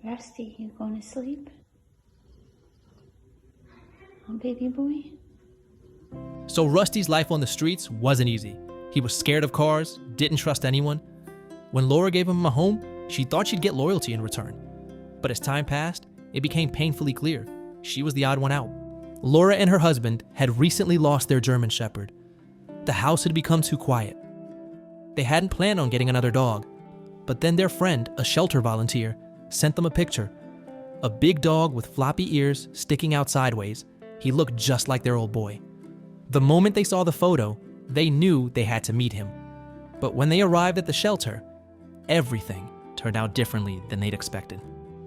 Rusty, you going to sleep? Oh, baby boy? So Rusty's life on the streets wasn't easy. He was scared of cars, didn't trust anyone. When Laura gave him a home, she thought she'd get loyalty in return. But as time passed, it became painfully clear she was the odd one out. Laura and her husband had recently lost their German Shepherd. The house had become too quiet. They hadn't planned on getting another dog, but then their friend, a shelter volunteer, sent them a picture. A big dog with floppy ears sticking out sideways. He looked just like their old boy. The moment they saw the photo, they knew they had to meet him. But when they arrived at the shelter, everything turned out differently than they'd expected.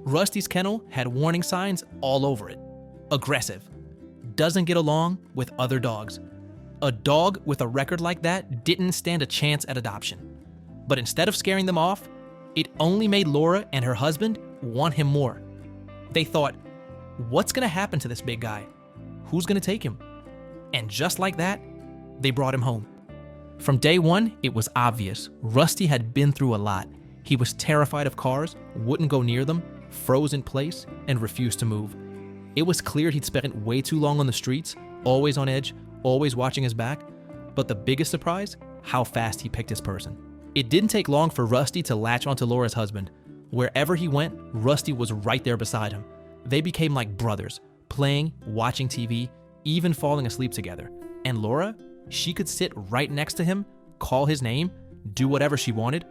Rusty's kennel had warning signs all over it. Aggressive. Doesn't get along with other dogs. A dog with a record like that didn't stand a chance at adoption. But instead of scaring them off, it only made Laura and her husband want him more. They thought, what's gonna happen to this big guy? Who's gonna take him? And just like that, they brought him home. From day one, it was obvious Rusty had been through a lot. He was terrified of cars, wouldn't go near them, froze in place, and refused to move. It was clear he'd spent way too long on the streets, always on edge, always watching his back. But the biggest surprise, how fast he picked his person. It didn't take long for Rusty to latch onto Laura's husband. Wherever he went, Rusty was right there beside him. They became like brothers, playing, watching TV, even falling asleep together. And Laura, she could sit right next to him, call his name, do whatever she wanted.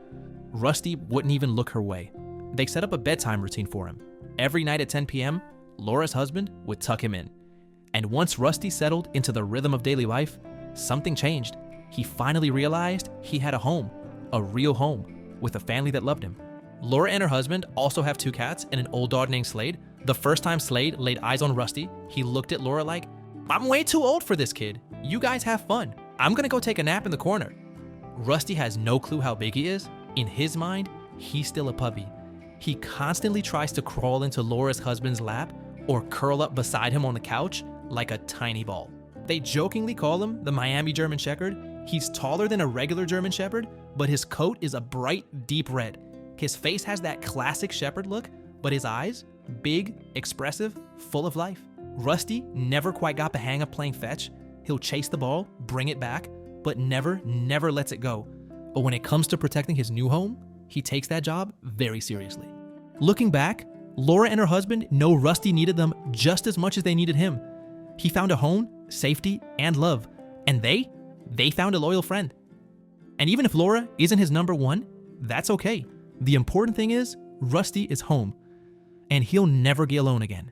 Rusty wouldn't even look her way. They set up a bedtime routine for him. Every night at 10 p.m., Laura's husband would tuck him in. And once Rusty settled into the rhythm of daily life, something changed. He finally realized he had a home, a real home, with a family that loved him. Laura and her husband also have 2 cats and an old dog named Slade. The first time Slade laid eyes on Rusty, he looked at Laura like, "I'm way too old for this kid. You guys have fun. I'm gonna go take a nap in the corner." Rusty has no clue how big he is. In his mind, he's still a puppy. He constantly tries to crawl into Laura's husband's lap or curl up beside him on the couch like a tiny ball. They jokingly call him the Miami German Shepherd. He's taller than a regular German Shepherd, but his coat is a bright, deep red. His face has that classic Shepherd look, but his eyes, big, expressive, full of life. Rusty never quite got the hang of playing fetch. He'll chase the ball, bring it back, but never lets it go. But when it comes to protecting his new home, he takes that job very seriously. Looking back, Laura and her husband know Rusty needed them just as much as they needed him. He found a home, safety, and love. And they found a loyal friend. And even if Laura isn't his number one, that's okay. The important thing is, Rusty is home. And he'll never be alone again.